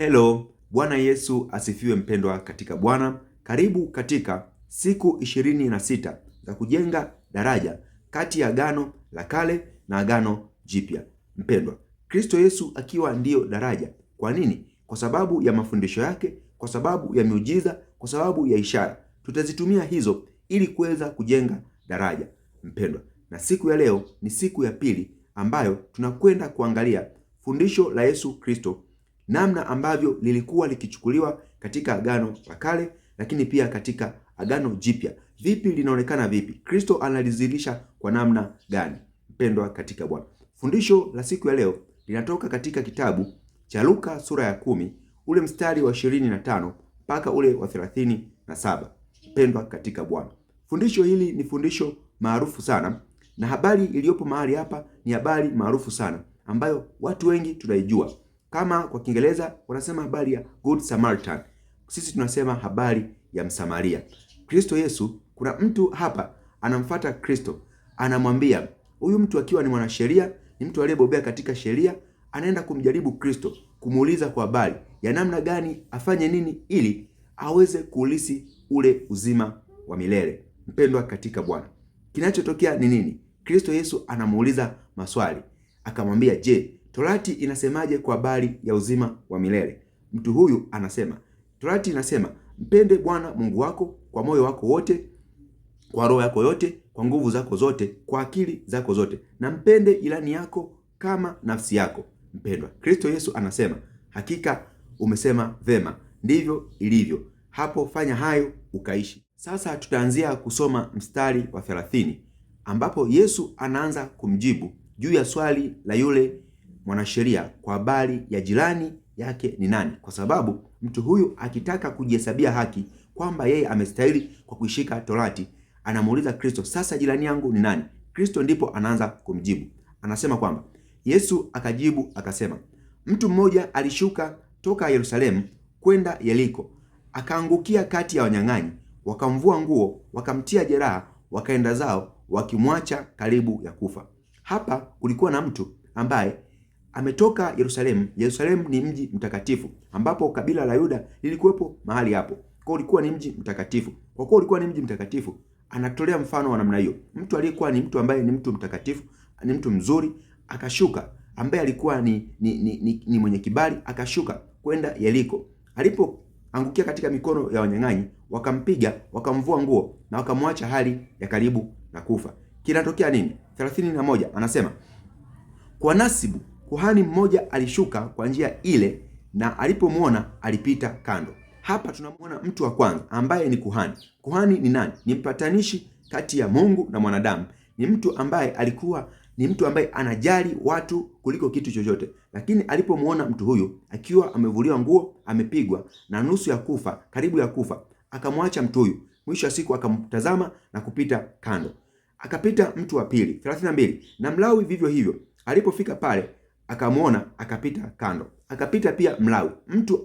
Hello, Bwana Yesu asifiwe mpendwa katika Bwana. Karibu katika siku 26 za kujenga daraja kati ya Agano la Kale na Agano Jipya. Mpendwa, Kristo Yesu akiwa ndiyo daraja. Kwa nini? Kwa sababu ya mafundisho yake, kwa sababu ya miujiza, kwa sababu ya ishara. Tutazitumia hizo ili kuweza kujenga daraja. Mpendwa, na siku ya leo ni siku ya pili ambayo tunakwenda kuangalia fundisho la Yesu Kristo, namna ambavyo lilikuwa likichukuliwa katika Agano la Kale, lakini pia katika Agano Jipya. Vipi linaonekana vipi? Kristo analizilisha kwa namna gani? Mpendwa katika Bwana. Fundisho la siku ya leo linatoka katika kitabu cha Luka sura ya 10, ule mstari wa 25 mpaka ule wa 37. Mpendwa katika Bwana. Fundisho hili ni fundisho maarufu sana, na habari iliyopo mahali hapa ni habari maarufu sana ambayo watu wengi tunaijua. Kama kwa Kiingereza wanasema habari ya Good Samaritan, sisi tunasema habari ya Msamaria. Kristo Yesu, kuna mtu hapa anamfuata Kristo, anamwambia huyu mtu akiwa ni mwanasheria, ni mtu aliyebobea katika sheria, anaenda kumjaribu Kristo, kumuuliza kwa habari ya namna gani afanye nini ili aweze kuulisi ule uzima wa milele. Mpendwa katika Bwana, kinachotokea ni nini? Kristo Yesu anamuuliza maswali, akamwambia, je, Torati inasemaje kwa habari ya uzima wa milele? Mtu huyu anasema, Torati inasema mpende Bwana Mungu wako kwa moyo wako wote, kwa roho yako yote, kwa nguvu zako zote, kwa akili zako zote, na mpende jirani yako kama nafsi yako. Mpendwa, Kristo Yesu anasema, hakika umesema vema, ndivyo ilivyo. Hapo fanya hayo ukaishi. Sasa tutaanzia kusoma mstari wa 30 ambapo Yesu anaanza kumjibu juu ya swali la yule mwanasheria kwa habari ya jirani yake ni nani, kwa sababu mtu huyu akitaka kujihesabia haki kwamba yeye amestahili kwa kuishika Torati, anamuuliza Kristo, sasa jirani yangu ni nani? Kristo ndipo anaanza kumjibu. Anasema kwamba Yesu akajibu akasema, mtu mmoja alishuka toka Yerusalemu kwenda Yeriko, akaangukia kati ya wanyang'anyi, wakamvua nguo, wakamtia jeraha, wakaenda zao wakimwacha karibu ya kufa. Hapa kulikuwa na mtu ambaye ametoka Yerusalemu. Yerusalemu ni mji mtakatifu ambapo kabila la Yuda lilikuwepo mahali hapo. Kwa ulikuwa ni mji mtakatifu. Kwa kuwa ulikuwa ni mji mtakatifu, anatolea mfano wa namna hiyo. Mtu aliyekuwa ni mtu ambaye ni mtu mtakatifu, ni mtu mzuri, akashuka, ambaye alikuwa ni mwenye kibali, akashuka kwenda Yeriko. Alipoangukia katika mikono ya wanyang'anyi, wakampiga, wakamvua nguo na wakamwacha hali ya karibu na kufa. Kinatokea nini? 31 anasema, kwa nasibu kuhani mmoja alishuka kwa njia ile, na alipomwona alipita kando. Hapa tunamwona mtu wa kwanza ambaye ni kuhani. Kuhani ni nani? Ni mpatanishi kati ya Mungu na mwanadamu. Ni mtu ambaye alikuwa ni mtu ambaye anajali watu kuliko kitu chochote. Lakini alipomwona mtu huyu akiwa amevuliwa nguo, amepigwa na nusu ya kufa, karibu ya kufa, akamwacha mtu huyu. Mwisho wa siku akamtazama na kupita kando. Akapita mtu wa pili, 32. Na Mlawi vivyo hivyo. Alipofika pale akamwona, akapita kando. Akapita pia Mlawi,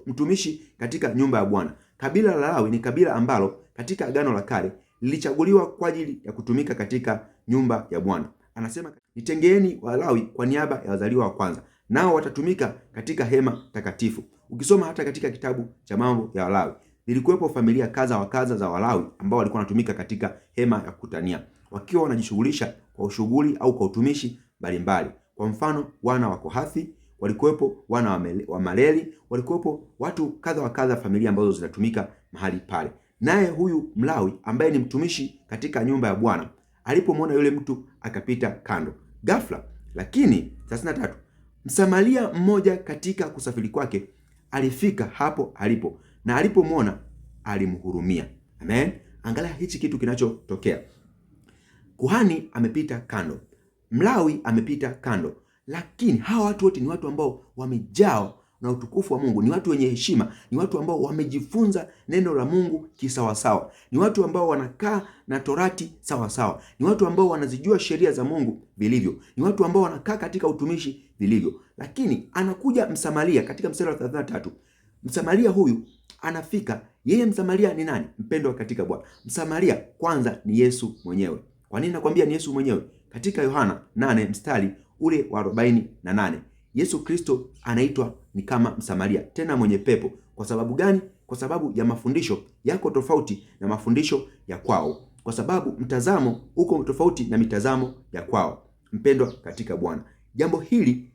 mtumishi katika nyumba ya Bwana. Kabila la Lawi ni kabila ambalo katika Agano la Kale lilichaguliwa kwa ajili ya kutumika katika nyumba ya Bwana. Anasema, nitengeeni Walawi kwa niaba ya wazaliwa wa kwanza, nao watatumika katika hema takatifu. Ukisoma hata katika kitabu cha mambo ya Walawi, zilikuwepo familia kadha wa kadha za Walawi ambao walikuwa wanatumika katika hema ya kukutania, wakiwa wanajishughulisha kwa ushughuli au kwa utumishi mbalimbali. Kwa mfano, wana wa Kohathi walikuwepo, wana wa Maleli walikuwepo, watu kadha wa kadha, familia ambazo zinatumika mahali pale. Naye huyu Mlawi ambaye ni mtumishi katika nyumba ya Bwana, alipomwona yule mtu akapita kando ghafla. Lakini 33, Msamaria mmoja katika kusafiri kwake alifika hapo alipo, na alipomwona alimhurumia. Amen. Angalia hichi kitu kinachotokea. Kuhani amepita kando, Mlawi amepita kando, lakini hawa watu wote ni watu ambao wamejaa na utukufu wa Mungu, ni watu wenye heshima, ni watu ambao wamejifunza neno la Mungu kisawasawa, ni watu ambao wanakaa na Torati sawasawa, ni watu ambao wanazijua sheria za Mungu vilivyo, ni watu ambao wanakaa katika utumishi vilivyo. Lakini anakuja Msamaria katika mstari wa 33. Msamaria huyu anafika. Yeye Msamaria ni nani? Mpendwa katika Bwana, Msamaria kwanza ni Yesu mwenyewe. Kwa nini nakwambia ni Yesu mwenyewe? Katika Yohana 8 mstari ule wa 48, Yesu Kristo anaitwa ni kama Msamaria, tena mwenye pepo. Kwa sababu gani? Kwa sababu ya mafundisho yako tofauti na mafundisho ya kwao, kwa sababu mtazamo uko tofauti na mitazamo ya kwao. Mpendwa katika Bwana, jambo hili,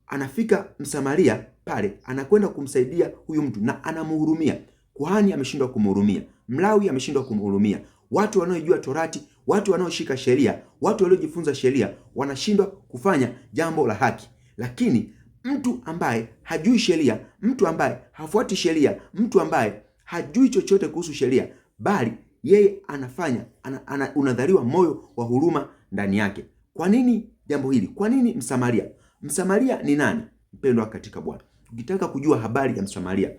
anafika Msamaria pale, anakwenda kumsaidia huyu mtu na anamhurumia. Kuhani ameshindwa kumhurumia, Mlawi ameshindwa kumhurumia, watu wanaojua Torati, watu wanaoshika sheria, watu waliojifunza sheria wanashindwa kufanya jambo la haki. Lakini mtu ambaye hajui sheria, mtu ambaye hafuati sheria, mtu ambaye hajui chochote kuhusu sheria, bali yeye anafanya, unadhaliwa moyo wa huruma ndani yake. Kwa nini jambo hili? Kwa nini Msamaria? Msamaria ni nani, mpendwa katika Bwana? Ukitaka kujua habari ya Msamaria,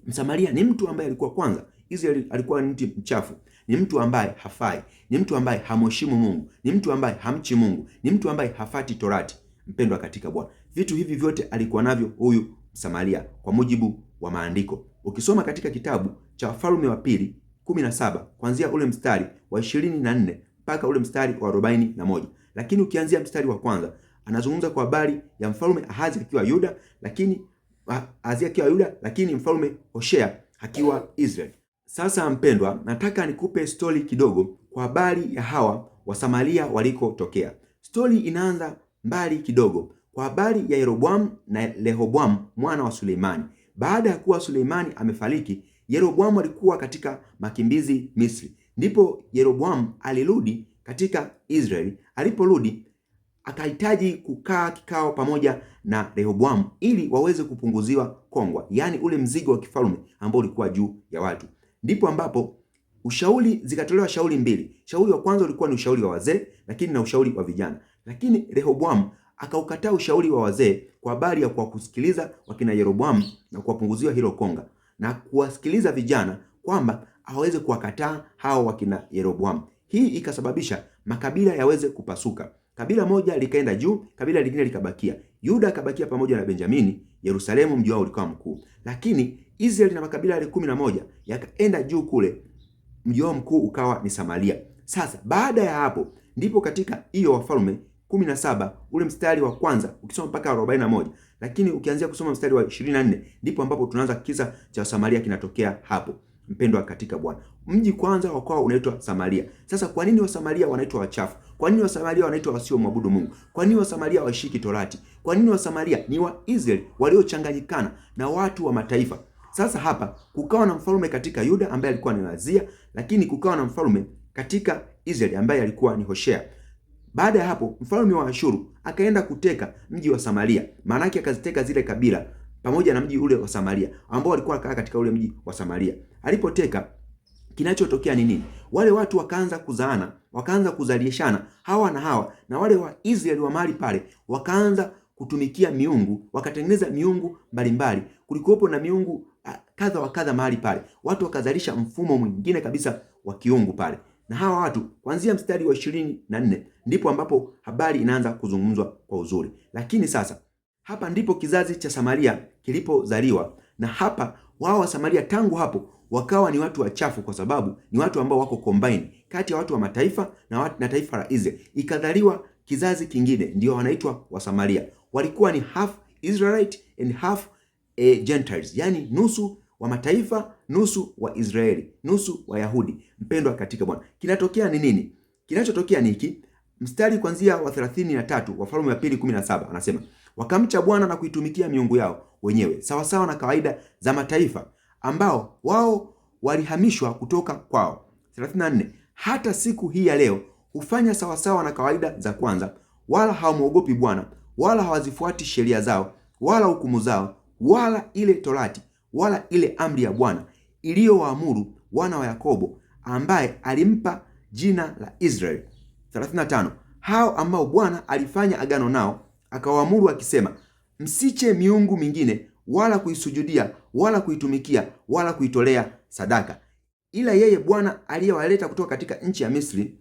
Msamaria ni mtu ambaye alikuwa, kwanza, Israeli alikuwa ni mtu mchafu, ni mtu ambaye hafai, ni mtu ambaye hamheshimu Mungu, ni mtu ambaye hamchi Mungu, ni mtu ambaye hafati Torati. Mpendwa katika Bwana, vitu hivi vyote alikuwa navyo huyu Msamaria kwa mujibu wa maandiko. Ukisoma katika kitabu cha Wafalme wa Pili 17 kuanzia ule mstari wa 24 mpaka ule mstari wa 41, lakini ukianzia mstari wa kwanza anazungumza kwa habari ya mfalme Ahazi akiwa Yuda, lakini mfalme Hoshea akiwa Israeli. Sasa mpendwa, nataka nikupe stori kidogo kwa habari ya hawa Wasamaria walikotokea. Stori inaanza mbali kidogo kwa habari ya Yeroboamu na Rehoboamu mwana wa Suleimani. Baada ya kuwa Suleimani amefariki, Yeroboamu alikuwa katika makimbizi Misri. Ndipo Yeroboamu alirudi katika Israeli. Aliporudi akahitaji kukaa kikao pamoja na Rehoboamu ili waweze kupunguziwa kongwa, yaani ule mzigo wa kifalme ambao ulikuwa juu ya watu. Ndipo ambapo zikatolewa shauri mbili. Shauri wa kwanza ulikuwa ni ushauri wa wazee, lakini na ushauri wa vijana. Lakini Rehoboamu akaukataa ushauri wa wazee kwa habari ya kusikiliza wakina Yeroboamu na kuwapunguziwa hilo konga, na kuwasikiliza vijana kwamba aweze kuwakataa hao wakina Yeroboamu. Hii ikasababisha makabila yaweze kupasuka. Kabila moja likaenda juu, kabila lingine likabakia. Yuda akabakia pamoja na Benjamini, Yerusalemu mji wao ulikuwa mkuu. Lakini Israeli na makabila yale 11 yakaenda juu kule, mji wao mkuu ukawa ni Samaria. Sasa baada ya hapo ndipo katika hiyo Wafalme 17 ule mstari wa kwanza ukisoma mpaka 41, lakini ukianzia kusoma mstari wa 24 ndipo ambapo tunaanza kisa cha Samaria kinatokea hapo. Mpendwa katika Bwana, mji kwanza wa kwao unaitwa Samaria. Sasa kwa nini Wasamaria wanaitwa wachafu? Kwa nini Wasamaria wanaitwa wasio mwabudu Mungu? Kwa nini Wasamaria washiki Torati? Kwa nini Wasamaria ni Waisraeli waliochanganyikana na watu wa mataifa? Sasa hapa kukawa na mfalme katika Yuda ambaye alikuwa ni Azia, lakini kukawa na mfalme katika Israeli ambaye alikuwa ni Hoshea. Baada ya hapo mfalme wa Ashuru akaenda kuteka mji wa Samaria. Maana yake akaziteka zile kabila pamoja na mji ule wa Samaria ambao walikuwa wakaa katika ule mji wa Samaria. Alipoteka, kinachotokea ni nini? Wale watu wakaanza kuzaana, wakaanza kuzalishana hawa na hawa, na wale wa Israeli wa mahali pale wakaanza kutumikia miungu, wakatengeneza miungu mbalimbali. Kulikuwepo na miungu kadha wa kadha mahali pale. Watu wakazalisha mfumo mwingine kabisa wa kiungu pale. Na hawa watu kuanzia mstari wa 24 ndipo ambapo habari inaanza kuzungumzwa kwa uzuri. Lakini sasa hapa ndipo kizazi cha Samaria kilipozaliwa, na hapa wao wa Samaria tangu hapo wakawa ni watu wachafu, kwa sababu ni watu ambao wako combine kati ya watu wa mataifa na taifa la Israeli. Ikadhaliwa kizazi kingine, ndio wanaitwa wa Samaria. Walikuwa ni half Israelite and half Gentiles, yani nusu wa mataifa, nusu wa Israeli, nusu wa Yahudi. Mpendwa katika Bwana, kinatokea ni nini? Kinachotokea ni hiki. Mstari kuanzia wa 33 Wafalme wa Pili 17 anasema, wakamcha Bwana na kuitumikia miungu yao wenyewe sawasawa na kawaida za mataifa ambao wao walihamishwa kutoka kwao. 34 hata siku hii ya leo hufanya sawasawa na kawaida za kwanza, wala hawamwogopi Bwana, wala hawazifuati sheria zao, wala hukumu zao, wala ile Torati, wala ile amri ya Bwana iliyowaamuru wana wa Yakobo, ambaye alimpa jina la Israeli. 35 hao ambao Bwana alifanya agano nao, akawaamuru akisema, msiche miungu mingine, wala kuisujudia, wala kuitumikia, wala kuitolea sadaka, ila yeye Bwana aliyewaleta kutoka katika nchi ya Misri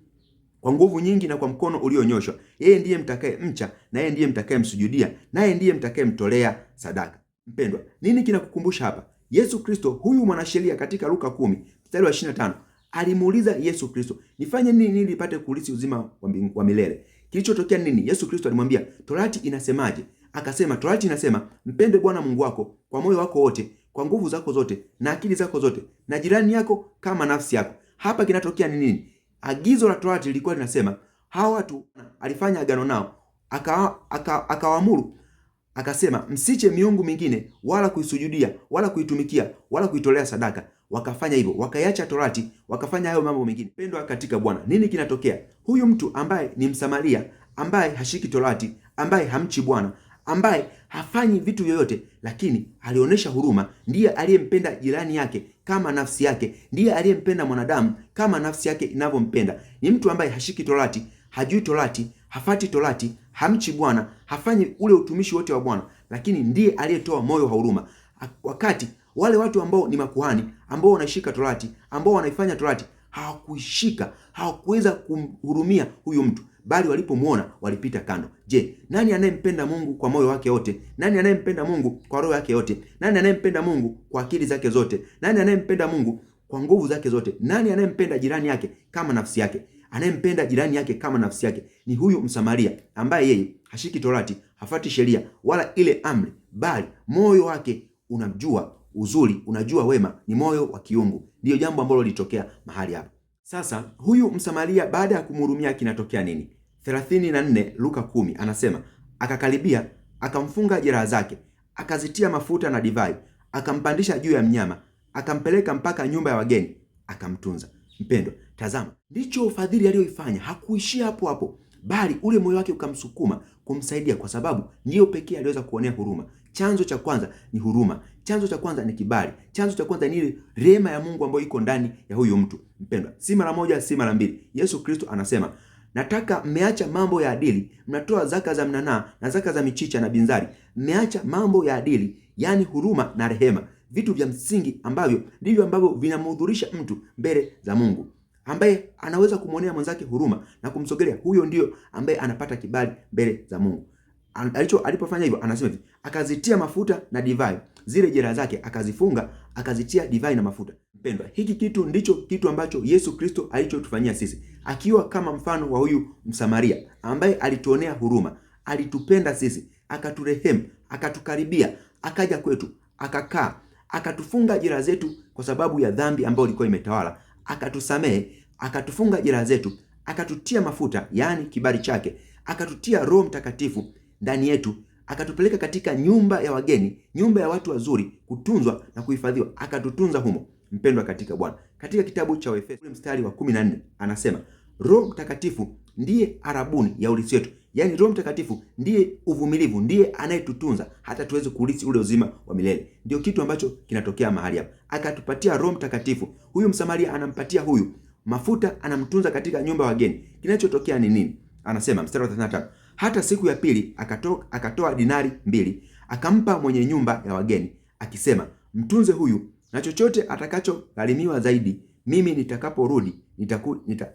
kwa nguvu nyingi na kwa mkono ulionyoshwa. Yeye ndiye mtakaye mcha, na yeye ndiye mtakaye msujudia, naye ndiye mtakaye mtolea sadaka. Mpendwa, nini kinakukumbusha hapa? Yesu Kristo, huyu mwanasheria katika Luka 10 mstari wa 25 alimuuliza Yesu Kristo, nifanye nini ili nipate kurithi uzima wa milele? Kilichotokea nini? Yesu Kristo alimwambia, Torati inasemaje? Akasema Torati inasema mpende Bwana Mungu wako kwa moyo wako wote, kwa nguvu zako zote na akili zako zote, na jirani yako kama nafsi yako. Hapa kinatokea ni nini? Agizo la Torati lilikuwa linasema hawa watu alifanya agano nao, akawaamuru akasema msiche miungu mingine wala kuisujudia wala kuitumikia wala kuitolea sadaka. Wakafanya hivyo, wakaiacha Torati, wakafanya hayo mambo mengine. Pendwa katika Bwana, nini kinatokea? Huyu mtu ambaye ni Msamaria, ambaye hashiki Torati, ambaye hamchi Bwana, ambaye hafanyi vitu yoyote, lakini alionyesha huruma, ndiye aliyempenda jirani yake kama nafsi yake, ndiye aliyempenda mwanadamu kama nafsi yake inavyompenda. Ni mtu ambaye hashiki Torati, hajui Torati, hafati Torati, hamchi Bwana, hafanyi ule utumishi wote wa Bwana, lakini ndiye aliyetoa moyo wa huruma. Wakati wale watu ambao ni makuhani, ambao wanaishika Torati, ambao wanaifanya Torati, hawakuishika, hawakuweza kumhurumia huyu mtu, bali walipomwona walipita kando. Je, nani anayempenda Mungu kwa moyo wake wote? Nani anayempenda Mungu kwa roho yake yote? Nani anayempenda Mungu kwa akili zake zote? Nani anayempenda Mungu kwa nguvu zake zote? Nani anayempenda jirani yake kama nafsi yake? Anayempenda jirani yake kama nafsi yake ni huyu Msamaria, ambaye yeye hashiki Torati, hafati sheria wala ile amri, bali moyo wake unajua uzuri, unajua wema, ni moyo wa kiungu. Ndiyo jambo ambalo litokea mahali hapa. Sasa huyu Msamaria baada ya kumhurumia kinatokea nini? 34 Luka 10 anasema akakaribia, akamfunga jeraha zake, akazitia mafuta na divai, akampandisha juu ya mnyama, akampeleka mpaka nyumba ya wageni, akamtunza. Mpendwa, tazama, ndicho ufadhili aliyoifanya. Hakuishia hapo hapo, bali ule moyo wake ukamsukuma kumsaidia, kwa sababu ndiyo pekee aliweza kuonea huruma. Chanzo cha kwanza ni huruma, chanzo cha kwanza ni kibali, chanzo cha kwanza ni ile rehema ya Mungu ambayo iko ndani ya huyu mtu. Mpendwa, si mara moja, si mara mbili. Yesu Kristo anasema, nataka mmeacha mambo ya adili, mnatoa zaka za mnanaa na zaka za michicha na binzari. Mmeacha mambo ya adili, yani huruma na rehema, vitu vya msingi ambavyo ndivyo ambavyo vinamhudhurisha mtu mbele za Mungu. Ambaye anaweza kumwonea mwenzake huruma na kumsogelea, huyo ndio ambaye anapata kibali mbele za Mungu. Alipofanya hivyo, anasema hivi, akazitia mafuta na divai, zile jeraha zake akazifunga, akazitia divai na mafuta. Mpendwa, hiki kitu ndicho kitu ambacho Yesu Kristo alichotufanyia sisi, akiwa kama mfano wa huyu Msamaria ambaye alituonea huruma, alitupenda sisi, akaturehemu, akatukaribia, akaja kwetu, akakaa, akatufunga jeraha zetu kwa sababu ya dhambi ambayo ilikuwa imetawala, akatusamehe, akatufunga jeraha zetu, akatutia mafuta, yani kibali chake, akatutia Roho Mtakatifu ndani yetu, akatupeleka katika nyumba ya wageni, nyumba ya watu wazuri, kutunzwa na kuhifadhiwa, akatutunza humo. Mpendwa katika Bwana, katika kitabu cha Efeso mstari wa 14 anasema Roho Mtakatifu ndiye arabuni ya urithi wetu, yaani Roho Mtakatifu ndiye uvumilivu, ndiye anayetutunza hata tuweze kurithi ule uzima wa milele. Ndio kitu ambacho kinatokea mahali hapa, akatupatia Roho Mtakatifu. Huyu Msamaria anampatia huyu mafuta, anamtunza katika nyumba ya wageni. Kinachotokea ni nini? Anasema mstari wa 35, hata siku ya pili akatoa dinari 2 akampa mwenye nyumba ya wageni, akisema, mtunze huyu, na chochote atakachogharimiwa zaidi, mimi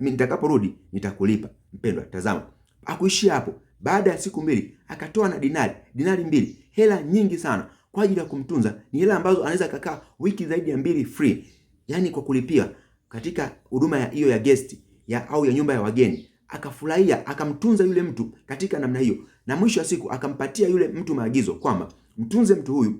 nitakaporudi nitakulipa. Mpendwa, tazama, hakuishia hapo. Baada ya siku 2 akatoa na dinari 2, hela nyingi sana kwa ajili ya kumtunza. Ni hela ambazo anaweza kukaa wiki zaidi ya 2 free, yani kwa kulipia katika huduma ya hiyo ya guest au ya nyumba ya wageni. Akafurahia, akamtunza yule mtu katika namna hiyo, na mwisho wa siku akampatia yule mtu maagizo kwamba mtunze mtu huyu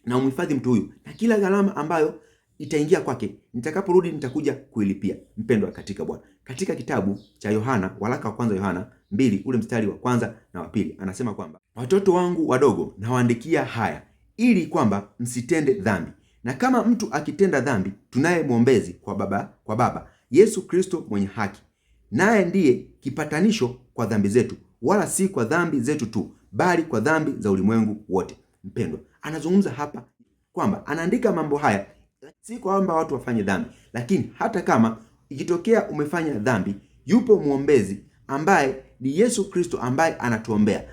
na umhifadhi mtu huyu, na kila gharama ambayo itaingia kwake nitakaporudi nitakuja kuilipia. Mpendwa katika Bwana, katika kitabu cha Yohana, waraka wa kwanza Yohana 2 ule mstari wa kwanza na wa pili anasema kwamba watoto wangu wadogo nawaandikia haya ili kwamba msitende dhambi, na kama mtu akitenda dhambi tunaye mwombezi kwa Baba, Yesu Kristo mwenye haki, naye ndiye kipatanisho kwa dhambi zetu, wala si kwa dhambi zetu tu, bali kwa dhambi za ulimwengu wote. Mpendwa, anazungumza hapa kwamba anaandika mambo haya si kwamba watu wafanye dhambi, lakini hata kama ikitokea umefanya dhambi, yupo mwombezi ambaye ni Yesu Kristo ambaye anatuombea.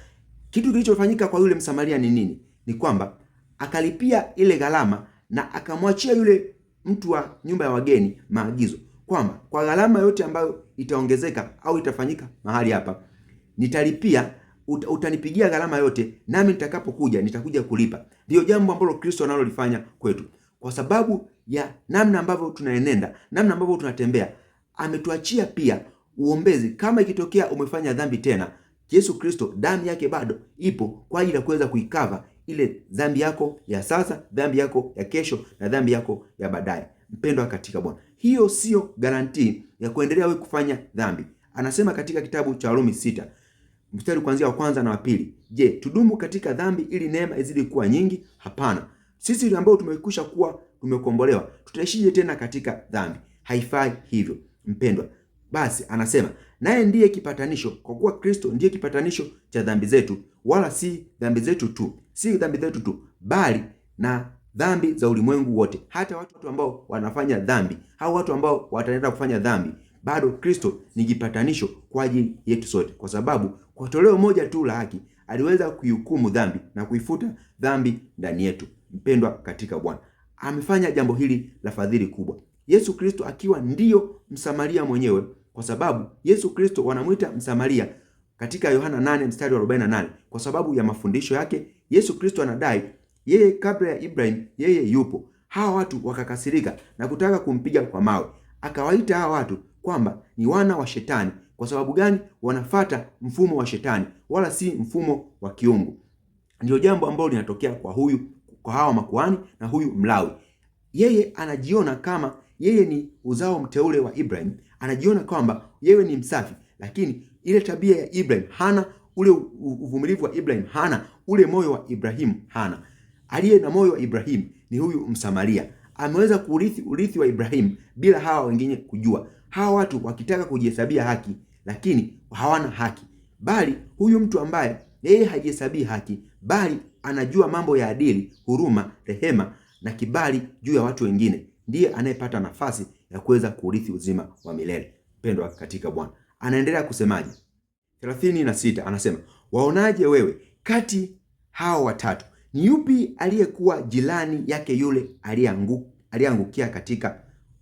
Kitu kilichofanyika kwa yule Msamaria ni nini? Ni kwamba akalipia ile gharama na akamwachia yule mtu wa nyumba ya wageni maagizo kwamba kwa gharama yote ambayo itaongezeka au itafanyika mahali hapa, nitalipia, utanipigia gharama yote, nami nitakapokuja nitakuja kulipa. Ndio jambo ambalo Kristo analolifanya kwetu. Kwa sababu ya namna ambavyo tunaenenda, namna ambavyo tunatembea, ametuachia pia uombezi. Kama ikitokea umefanya dhambi tena, Yesu Kristo damu yake bado ipo kwa ajili ya kuweza kuikava ile dhambi yako ya sasa, dhambi yako ya kesho na dhambi yako ya baadaye. Mpendwa katika Bwana, hiyo sio guarantee ya kuendelea wewe kufanya dhambi. Anasema katika kitabu cha Warumi 6 mstari kuanzia wa kwanza na wa pili, je, tudumu katika dhambi ili neema izidi kuwa nyingi? Hapana. Sisi ambao tumekwisha kuwa tumekombolewa, tutaishije tena katika dhambi? Haifai hivyo mpendwa. Basi anasema naye ndiye kipatanisho, kwa kuwa Kristo ndiye kipatanisho cha dhambi zetu, wala si dhambi zetu tu, bali na dhambi za ulimwengu wote. Hata watu ambao wanafanya dhambi au watu ambao wataenda kufanya dhambi, bado Kristo ni kipatanisho kwa ajili yetu sote, kwa sababu kwa toleo moja tu la haki aliweza kuihukumu dhambi na kuifuta dhambi ndani yetu. Mpendwa katika Bwana, amefanya jambo hili la fadhili kubwa, Yesu Kristo akiwa ndiyo Msamaria mwenyewe, kwa sababu Yesu Kristo wanamuita Msamaria katika Yohana 8 mstari wa 48 kwa sababu ya mafundisho yake. Yesu Kristo anadai yeye kabla ya Ibrahim yeye yupo. Hawa watu wakakasirika na kutaka kumpiga kwa mawe. Akawaita hawa watu kwamba ni wana wa Shetani. Kwa sababu gani? Wanafata mfumo wa Shetani wala si mfumo wa kiungu. Ndio jambo ambalo linatokea kwa hawa makuhani na huyu Mlawi. Yeye anajiona kama yeye ni uzao mteule wa Ibrahim, anajiona kwamba yeye ni msafi, lakini ile tabia ya Ibrahim hana, ule uvumilivu wa Ibrahim hana, ule moyo wa Ibrahim hana. Aliye na moyo wa Ibrahim ni huyu Msamaria. Ameweza kurithi urithi wa Ibrahim bila hawa wengine kujua. Hawa watu wakitaka kujihesabia haki, lakini hawana haki, bali huyu mtu ambaye yeye hajihesabii haki, bali anajua mambo ya adili, huruma, rehema na kibali juu ya watu wengine, ndiye anayepata nafasi ya kuweza kurithi uzima wa milele. Pendwa katika Bwana, anaendelea kusemaje? 36 anasema, waonaje wewe kati hao watatu, ni yupi aliyekuwa jirani yake yule aliyeangukia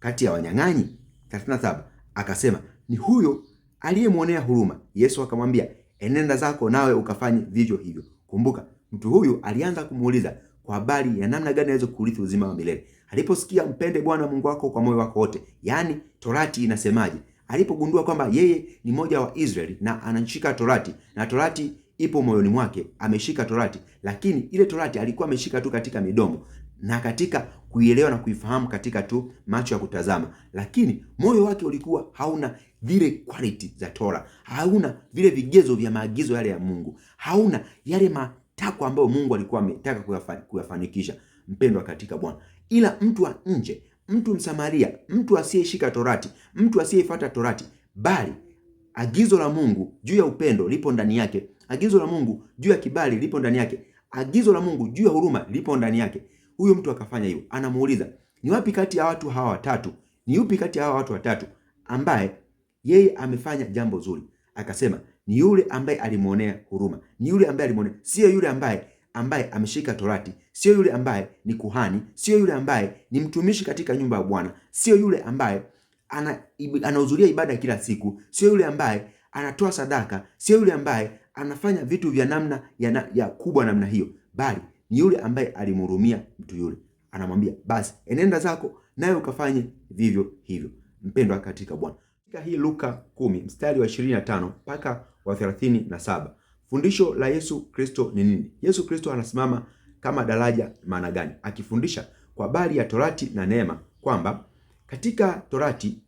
kati ya wanyang'anyi? 37 akasema, ni huyo aliyemwonea huruma. Yesu akamwambia, enenda zako nawe ukafanye vivyo hivyo. Kumbuka, mtu huyu alianza kumuuliza kwa habari ya namna gani aweze kurithi uzima wa milele. Aliposikia mpende Bwana Mungu wako kwa moyo wako wote, yaani Torati inasemaje? Alipogundua kwamba yeye ni mmoja wa Israeli na anashika Torati na Torati ipo moyoni mwake, ameshika Torati, lakini ile Torati alikuwa ameshika tu katika midomo na katika kuielewa na kuifahamu katika tu macho ya kutazama, lakini moyo wake ulikuwa hauna vile quality za Tora, hauna vile vigezo vya maagizo yale ya Mungu, hauna yale matakwa ambayo Mungu alikuwa ametaka kuyafanikisha. Mpendwa katika Bwana, ila mtu wa nje, mtu Msamaria, mtu asiyeshika Torati, mtu asiyefuata Torati, bali agizo la Mungu juu ya upendo lipo ndani yake, agizo la Mungu juu ya kibali lipo ndani yake, agizo la Mungu juu ya huruma lipo ndani yake. Huyo mtu akafanya hivyo. Anamuuliza, ni wapi kati ya watu hawa watatu, ni yupi kati ya hawa watu watatu ambaye yeye amefanya jambo zuri? Akasema, ni yule ambaye alimuonea huruma, ni yule ambaye alimuonea, sio yule ambaye ameshika Torati, sio yule ambaye ni kuhani, sio yule ambaye ni mtumishi katika nyumba ya Bwana, sio yule ambaye anahudhuria ibada kila siku, sio yule ambaye anatoa sadaka, sio yule ambaye anafanya vitu vya namna ya kubwa namna hiyo, bali ni yule ambaye alimhurumia mtu yule. Anamwambia, basi enenda zako nawe ukafanye vivyo hivyo. Mpendwa katika Bwana, katika hii Luka 10 mstari wa 25 mpaka wa 37, fundisho la Yesu Kristo ni nini? Yesu Kristo anasimama kama daraja. Maana gani? Akifundisha kwa habari ya Torati na neema, kwamba katika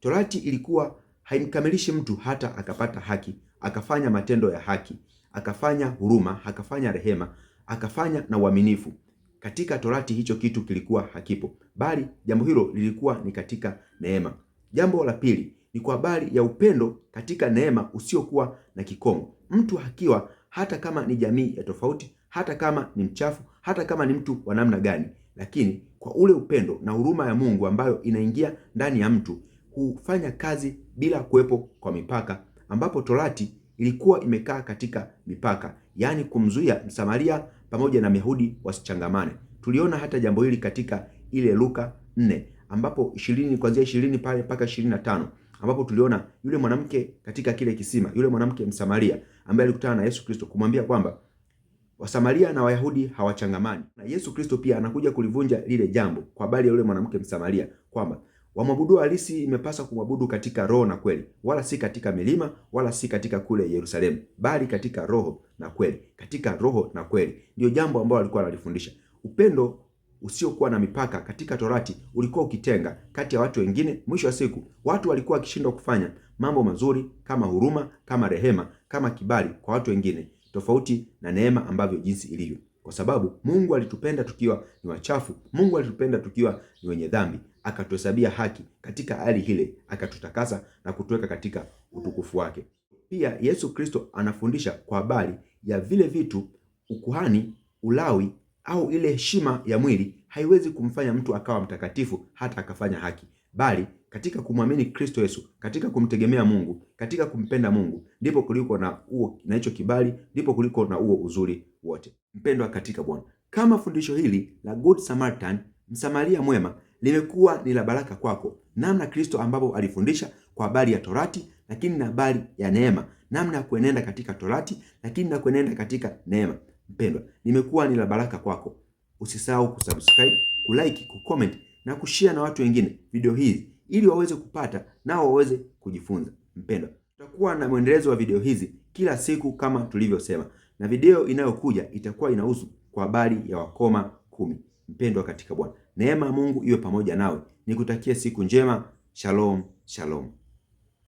Torati ilikuwa haimkamilishi mtu hata akapata haki, akafanya matendo ya haki, akafanya huruma, akafanya rehema, akafanya na uaminifu. Katika Torati hicho kitu kilikuwa hakipo, bali jambo hilo lilikuwa ni katika neema. Jambo la pili ni kwa habari ya upendo katika neema usiokuwa na kikomo. Mtu akiwa hata kama ni jamii ya tofauti, hata kama ni mchafu, hata kama ni mtu wa namna gani, lakini kwa ule upendo na huruma ya Mungu ambayo inaingia ndani ya mtu, hufanya kazi bila kuwepo kwa mipaka, ambapo Torati ilikuwa imekaa katika mipaka, yaani kumzuia Msamaria pamoja na Myahudi wasichangamane. Tuliona hata jambo hili katika ile Luka 4 ambapo 20 kuanzia 20 pale mpaka 25, ambapo tuliona yule mwanamke katika kile kisima, yule mwanamke Msamaria ambaye alikutana na Yesu Kristo kumwambia kwamba Wasamaria na Wayahudi hawachangamani. Na Yesu Kristo pia anakuja kulivunja lile jambo kwa habari ya yule mwanamke Msamaria, kwamba Wamwabudu halisi imepaswa kumwabudu katika roho na kweli, wala si katika milima, wala si katika kule Yerusalemu, bali katika roho na kweli. Katika roho na kweli ndio jambo ambalo alikuwa analifundisha. Upendo usiokuwa na mipaka katika Torati ulikuwa ukitenga kati ya watu wengine. Mwisho wa siku watu walikuwa wakishindwa kufanya mambo mazuri kama huruma, kama rehema, kama kibali kwa watu wengine, tofauti na neema ambavyo jinsi ilivyo. Kwa sababu Mungu alitupenda tukiwa ni wachafu, Mungu alitupenda tukiwa ni wenye dhambi, akatuhesabia haki katika hali ile, akatutakasa na kutuweka katika utukufu wake. Pia Yesu Kristo anafundisha kwa habari ya vile vitu, ukuhani, Ulawi au ile heshima ya mwili haiwezi kumfanya mtu akawa mtakatifu hata akafanya haki, bali katika kumwamini Kristo Yesu, katika kumtegemea Mungu, katika kumpenda Mungu, ndipo kuliko na huo na hicho kibali, ndipo kuliko na huo uzuri wote. Mpendwa katika Bwana, kama fundisho hili la Good Samaritan, msamaria mwema, limekuwa ni la baraka kwako, namna Kristo ambapo alifundisha kwa habari ya Torati lakini na habari ya neema, namna ya kuenenda katika Torati lakini na kuenenda katika neema, mpendwa, limekuwa ni la baraka kwako. Usisahau kusubscribe, kulike, kucomment na kushare na watu wengine video hizi ili waweze kupata nao waweze kujifunza. Mpendwa, tutakuwa na mwendelezo wa video hizi kila siku kama tulivyosema, na video inayokuja itakuwa inahusu kwa habari ya wakoma 10. Mpendwa katika Bwana, neema ya Mungu iwe pamoja nawe. Nikutakie siku njema. Shalom, shalom.